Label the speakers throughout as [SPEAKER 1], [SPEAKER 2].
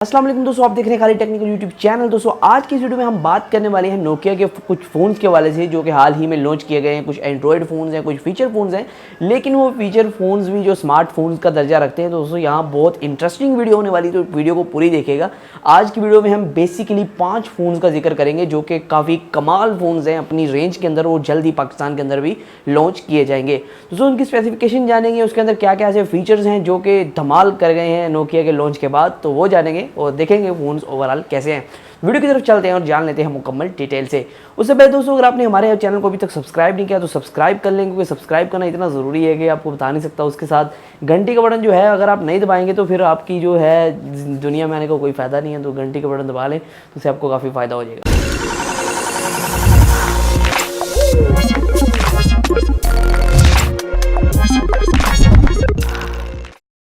[SPEAKER 1] अस्सलाम वालेकुम दोस्तों, आप देख रहे हैं खाली टेक्निकल यूट्यूब चैनल। दोस्तों आज की इस वीडियो में हम बात करने वाले हैं नोकिया के कुछ फ़ोन्स के वाले से जो कि हाल ही में लॉन्च किए गए हैं। कुछ एंड्रॉयड फ़ोन्स हैं, कुछ फीचर फ़ोन्स हैं, लेकिन वो फीचर फ़ोन्स भी जो स्मार्टफोन्स का दर्जा रखते हैं। तो दोस्तों यहाँ बहुत इंटरेस्टिंग वीडियो होने वाली, तो वीडियो को पूरी देखिएगा। आज की वीडियो में हम बेसिकली 5 फ़ोन्स का जिक्र करेंगे जो कि काफ़ी कमाल फ़ोन्स हैं अपनी रेंज के अंदर, और जल्द ही पाकिस्तान के अंदर भी लॉन्च किए जाएंगे। दोस्तों उनकी स्पेसिफिकेशन जानेंगे, उसके अंदर क्या क्या ऐसे फीचर्स हैं जो कि धमाल कर गए हैं नोकिया के लॉन्च के बाद, तो वो जानेंगे और देखेंगे फ़ोन्स ओवरऑल कैसे हैं। वीडियो की तरफ चलते हैं और जान लेते हैं मुकम्मल डिटेल से। उससे पहले दोस्तों अगर आपने हमारे चैनल को अभी तक सब्सक्राइब नहीं किया तो सब्सक्राइब कर लें, क्योंकि सब्सक्राइब करना इतना ज़रूरी है कि आपको बता नहीं सकता। उसके साथ घंटी का बटन जो है अगर आप नहीं दबाएंगे तो फिर आपकी जो है दुनिया में आने का कोई फ़ायदा नहीं है। तो घंटी का बटन दबा लें तो उससे आपको काफ़ी फ़ायदा हो जाएगा।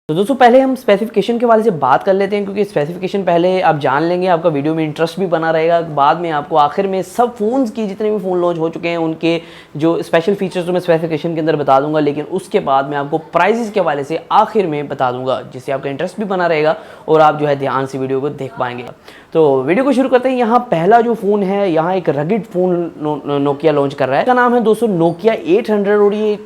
[SPEAKER 1] तो दोस्तों पहले हम स्पेसिफिकेशन के वाले से बात कर लेते हैं, क्योंकि स्पेसिफिकेशन पहले आप जान लेंगे, आपका वीडियो में इंटरेस्ट भी बना रहेगा। बाद में आपको आखिर में सब फ़ोन्स की जितने भी फ़ोन लॉन्च हो चुके हैं उनके जो स्पेशल फीचर्स तो मैं स्पेसिफिकेशन के अंदर बता दूंगा, लेकिन उसके बाद मैं आपको प्राइजेस के वाले से आखिर में बता दूंगा, जिससे आपका इंटरेस्ट भी बना रहेगा और आप जो है ध्यान से वीडियो को देख पाएंगे। तो वीडियो को शुरू करते हैं। यहाँ पहला जो फ़ोन है, यहाँ एक रगिड फ़ोन नोकिया लॉन्च कर रहा है। इसका नाम है दोस्तों नोकिया 800 और ये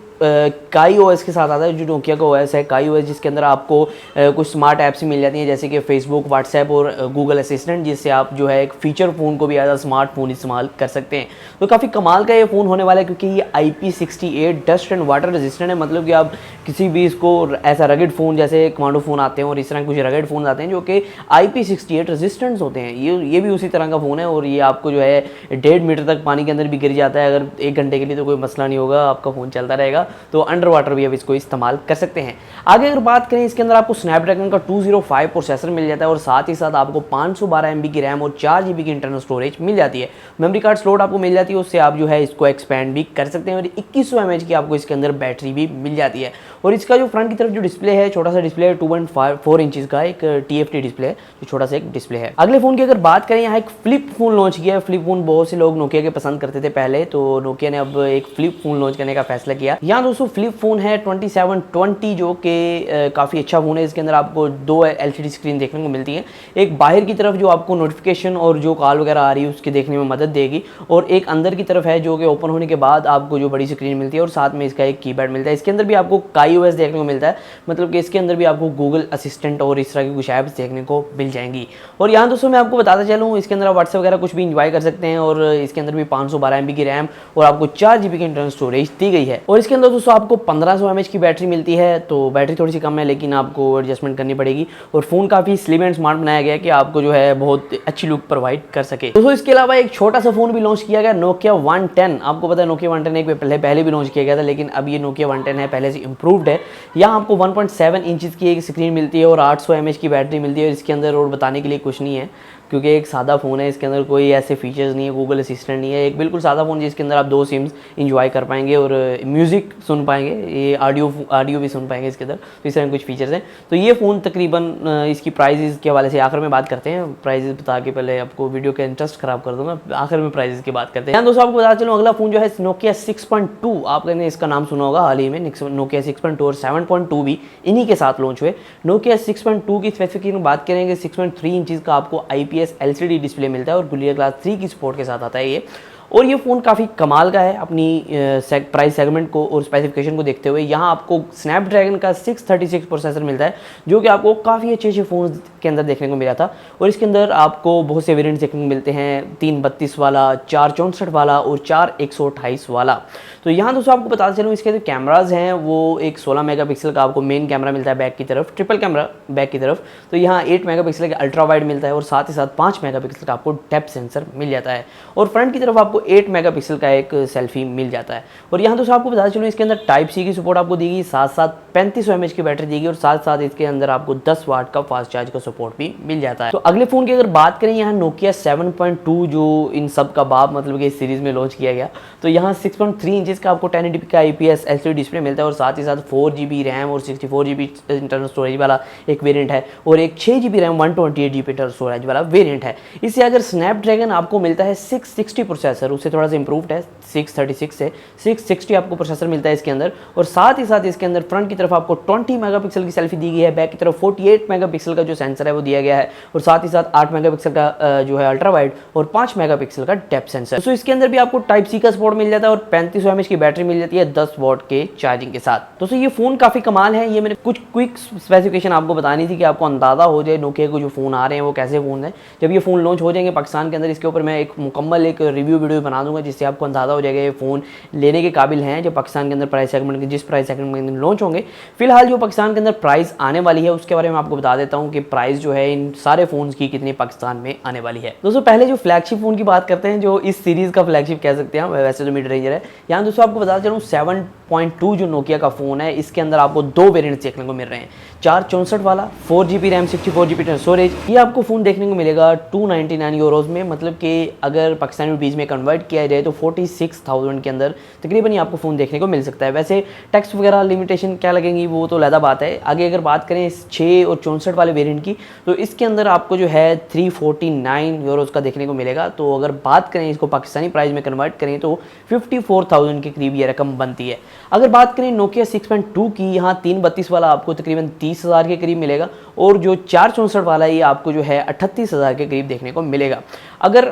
[SPEAKER 1] काई ओएस के साथ आता है। जो नोकिया का ओएस है काई ओएस, जिसके अंदर आपको कुछ स्मार्ट ऐप्स मिल जाती हैं, जैसे कि फेसबुक, व्हाट्सएप और गूगल असिस्टेंट, जिससे आप जो है एक फीचर फ़ोन को भी एज अ स्मार्टफोन इस्तेमाल कर सकते हैं। तो काफ़ी कमाल का ये फ़ोन होने वाला है, क्योंकि ये IP68 dust and water resistant है। मतलब कि आप किसी भी इसको ऐसा रगेड फ़ोन, जैसे कमांडो फ़ोन आते हैं और इस तरह कुछ रगेड फ़ोन आते हैं जो कि IP68 रेजिस्टेंट होते हैं, ये भी उसी तरह का फ़ोन है। और ये आपको जो है 1.5 मीटर तक पानी के अंदर भी गिर जाता है अगर 1 घंटे के लिए, तो कोई मसला नहीं होगा, आपका फ़ोन चलता रहेगा। तो अंडर वाटर भी अब इसको इस्तेमाल कर सकते हैं। आगे अगर बात करें, इसके अंदर आपको स्नैपड्रैगन का 205 प्रोसेसर मिल जाता है, और साथ ही साथ आपको 512 MB की रैम और 4 GB की इंटरनल स्टोरेज मिल जाती है। मेमोरी कार्ड स्लॉट आपको मिल जाती है, उससे आप जो है इसको एक्सपेंड भी कर सकते हैं। और 2100 mAh की आपको इसके अंदर बैटरी भी मिल जाती है। और इसका जो फ्रंट की तरफ जो डिस्प्ले है, छोटा सा डिस्प्ले है, 2.4 इंचेस का एक TFT डिस्प्ले है, जो छोटा सा एक डिस्प्ले है। अगले फोन की अगर बात करें, यहाँ एक फ्लिप फोन लॉन्च किया है। फ्लिप फोन बहुत से लोग नोकिया के पसंद करते थे पहले, तो नोकिया ने अब एक फ्लिप फोन लॉन्च करने का फैसला किया। यहाँ दोस्तों फ्लिप फोन है 2720, जो कि काफ़ी अच्छा फ़ोन है। इसके अंदर आपको 2 LCD स्क्रीन देखने को मिलती है, एक बाहर की तरफ जो आपको नोटिफिकेशन और जो कॉल वगैरह आ रही है उसके देखने में मदद देगी, और एक अंदर की तरफ है जो कि ओपन होने के बाद आपको जो बड़ी स्क्रीन मिलती है, और साथ में इसका एक कीपैड मिलता है। इसके अंदर भी आपको काई ओएस देखने को मिलता है, मतलब कि इसके अंदर भी आपको गूगल असिस्टेंट और इस तरह की कुछ ऐप्स देखने को मिल जाएंगी। और यहाँ दोस्तों मैं आपको बताता चलूँ, इसके अंदर आप व्हाट्सएप वगैरह कुछ भी इंजॉय कर सकते हैं, और इसके अंदर भी 512 MB की रैम और आपको 4 GB की इंटरनल स्टोरेज दी गई है। और इसके अंदर दोस्तों आपको 1500 mAh की बैटरी मिलती है, तो बैटरी थोड़ी सी कम है, लेकिन आपको एडजस्टमेंट करनी पड़ेगी। और फ़ोन काफ़ी स्लिम एंड स्मार्ट बनाया गया है कि आपको जो है बहुत अच्छी लुक प्रोवाइड कर सके। दोस्तों इसके अलावा एक छोटा सा फ़ोन भी लॉन्च किया गया, नोकिया 110। आपको पता है नोकिया 110 एक पहले भी लॉन्च किया गया था, लेकिन अब ये नोकिया 110 है, पहले से इंप्रूव्ड है। यहाँ आपको 1.7 इंचेस की एक स्क्रीन मिलती है और 800 mAh की बैटरी मिलती है। और इसके अंदर और बताने के लिए कुछ नहीं है, क्योंकि एक सादा फ़ोन है, इसके अंदर कोई ऐसे फीचर्स नहीं है, गूगल असिस्टेंट नहीं है, एक बिल्कुल सादा फ़ोन जिसके अंदर आप 2 सिम्स इंजॉय कर पाएंगे और म्यूज़िक सुन पाएंगे, ये ऑडियो भी सुन पाएंगे इसके अंदर। तो इस तरह कुछ फीचर्स हैं। तो ये फ़ोन तकरीबन इसकी प्राइजेज़ के हवाले से आखिर में बात करते हैं। प्राइजेज़ बता के पहले आपको वीडियो का इंटरेस्ट ख़राब कर दूँगा, आखिर में प्राइजेज़ की बात करते हैं। दोस्तों आपको बता चलूँ, अगला फ़ोन जो है नोकिया 6.2, आपने इसका नाम सुना होगा, हाल ही में नोकिया 6.2 और 7.2 भी इन्हीं के साथ लॉन्च हुए। नोकिया 6.2 की स्पेसिफिकेशन बात करेंगे, 6.3 इंचेस का आपको IPS LCD डिस्प्ले मिलता है और गुलिया ग्लास 3 की सपोर्ट के साथ आता है ये। और ये फ़ोन काफ़ी कमाल का है अपनी प्राइस सेगमेंट को और स्पेसिफिकेशन को देखते हुए। यहाँ आपको स्नैपड्रैगन का 636 प्रोसेसर मिलता है, जो कि आपको काफ़ी अच्छे फ़ोन के अंदर देखने को मिला था। और इसके अंदर आपको बहुत से वेरिएंट्स देखने को मिलते हैं, 332 वाला, 464 वाला और 4128 वाला। तो यहाँ दोस्तों आपको बताते चलूँ, इसके जो कैमराज हैं वो एक 16 मेगापिक्सल का आपको मेन कैमरा मिलता है बैक की तरफ, ट्रिपल कैमरा बैक की तरफ। तो यहाँ 8 मेगापिक्सल का अल्ट्रा वाइड मिलता है, और साथ ही साथ 5 मेगापिक्सल का आपको डेप्थ सेंसर मिल जाता है। और फ्रंट की तरफ आपको 8 मेगापिक्सल का एक सेल्फी मिल जाता है। और यहाँ दोस्तों आपको बता चलूँ, इसके अंदर टाइप C की सपोर्ट आपको देगी, साथ साथ 3500 mAh की बैटरी देगी, और साथ साथ इसके अंदर आपको 10 वाट का फास्ट चार्ज का सपोर्ट भी मिल जाता है। तो अगले फ़ोन की अगर बात करें, यहाँ नोकिया 7.2 जो इन सब का बाप, मतलब कि इस सीरीज़ में लॉन्च किया गया। तो यहाँ 6.3 इंचेस का आपको 1080p का IPS LCD डिस्प्ले मिलता है, और साथ ही साथ 4 GB रैम और 64 GB इंटरनल स्टोरेज वाला एक वेरिएंट है, और एक 6 GB RAM 128 GB internal storage वाला वेरिएंट है। इससे अगर स्नैपड्रैगन आपको मिलता है 660 प्रोसेसर, प्रोसेसर उससे थोड़ा सा इंप्रूव्ड है, 636 से 660 आपको प्रोसेसर मिलता है इसके अंदर। और साथ ही साथ इसके अंदर फ्रंट की तरफ आपको 20 मेगापिक्सल की सेल्फी दी गई है, बैक की तरफ 48 मेगापिक्सल का जो सेंसर है वो दिया गया है, और साथ ही साथ 8 मेगापिक्सल का जो है अल्ट्रा वाइड और 5 मेगापिक्सल का डेप्थ सेंसर। तो इसके अंदर भी आपको टाइप सी का सपोर्ट मिल जाता है और 3500 mAh की बैटरी मिल जाती है 10 वॉट के चार्जिंग के साथ। दोस्तों ये फ़ोन काफ़ी कमाल है। ये मैंने कुछ क्विक स्पेसिफिकेशन आपको बतानी थी कि आपको अंदाज़ा हो जाए नोकिया को जो फ़ोन आ रहे हैं वो कैसे फ़ोन है। जब ये फ़ोन लॉन्च हो जाएंगे पाकिस्तान के अंदर, इसके ऊपर मैं एक मुकम्मल एक रिव्यू वीडियो बना दूंगा जिससे आपको अंदाज़ा हो जाएगा ये फ़ोन लेने के काबिल हैं जो पाकिस्तान के अंदर प्राइस सेगमेंट के जिस प्राइस सेगमेंट के अंदर लॉन्च होंगे। फिलहाल जो पाकिस्तान के अंदर प्राइस आने वाली है उसके बारे में आपको बता देता हूँ कि प्राइस जो है इन सारे फ़ोन्स की कितनी पाकिस्तान में आने वाली है। दोस्तों पहले जो फ्लैगशिप फ़ोन की बात करते हैं, जो इस सीरीज़ का फ्लैगशिप कह सकते हैं, वैसे तो मिड रेंजर है। यहाँ दोस्तों आपको बता चलूँ 7.2 जो नोकिया का फ़ोन है इसके अंदर आपको 2 वेरिएंट्स देखने को मिल रहे हैं। 464 वाला 4GB रैम 64GB स्टोरेज, ये आपको फ़ोन देखने को मिलेगा 299 यूरोज़ में, मतलब कि अगर पाकिस्तानी रुपीज़ में कन्वर्ट किया जाए तो 46,000 के अंदर तकरीबन ही आपको फ़ोन देखने को मिल सकता है। वैसे टैक्स वगैरह लिमिटेशन क्या लगेंगी वो तो अलग बात है। आगे अगर बात करें इस 6 और 64 वाले वेरिएंट की, तो इसके अंदर आपको जो है 349 यूरोज़ का देखने को मिलेगा। तो अगर बात करें इसको पाकिस्तानी प्राइस में कन्वर्ट करें तो 54,000 के करीब ये रकम बनती है। अगर बात करें नोकिया 6.2 की, यहाँ 332 वाला आपको तकरीबन 30,000 के करीब मिलेगा, और जो 464 वाला ये आपको जो है 38,000 के करीब देखने को मिलेगा। अगर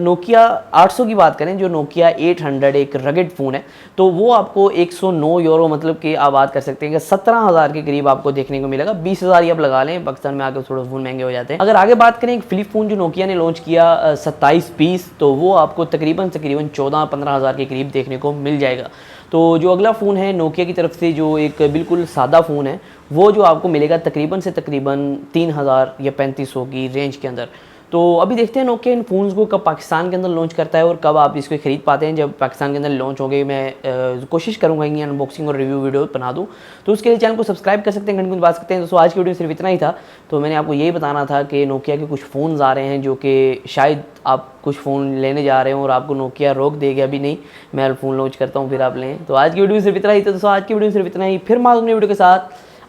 [SPEAKER 1] नोकिया 800 की बात करें, जो नोकिया 800 एक रगेड फ़ोन है, तो वो आपको 109 यूरो, मतलब कि आप बात कर सकते हैं कि 17,000 के करीब आपको देखने को मिलेगा। 20,000 ही आप लगा लें, पाकिस्तान में आकर थोड़ा फ़ोन महंगे हो जाते हैं। अगर आगे बात करें एक फ्लिप फ़ोन जो नोकिया ने लॉन्च किया 27 पीस, तो वो आपको तकरीबन 14-15,000 के करीब देखने को मिल जाएगा। तो जो अगला फ़ोन है नोकिया की तरफ से, जो एक बिल्कुल सादा फ़ोन है, वो जो आपको मिलेगा तकरीबन से तकरीबन 3,000 या 3,500 की रेंज के अंदर। तो अभी देखते हैं नोकिया इन फ़ोन्स को कब पाकिस्तान के अंदर लॉन्च करता है और कब आप इसको ख़रीद पाते हैं। जब पाकिस्तान के अंदर लॉन्च हो गए, मैं कोशिश करूँगा कि अनबॉक्सिंग और रिव्यू वीडियो बना दूँ, तो उसके लिए चैनल को सब्सक्राइब कर सकते हैं, घंटे बात सकते हैं। दोस्तों आज की वीडियो सिर्फ इतना ही था। तो मैंने आपको यही बताना था कि नोकिया के कुछ फ़ोन्स आ रहे हैं जो कि शायद आप कुछ फ़ोन लेने जा रहे हो और आपको नोकिया रोक देगा, अभी नहीं, मैं फ़ोन लॉन्च करता हूँ फिर आप लें। तो आज की वीडियो सिर्फ इतना ही था। दोस्तों आज की वीडियो सिर्फ इतना ही, फिर मालूम वीडियो के साथ।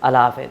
[SPEAKER 1] अल्लाह हाफ़िज़।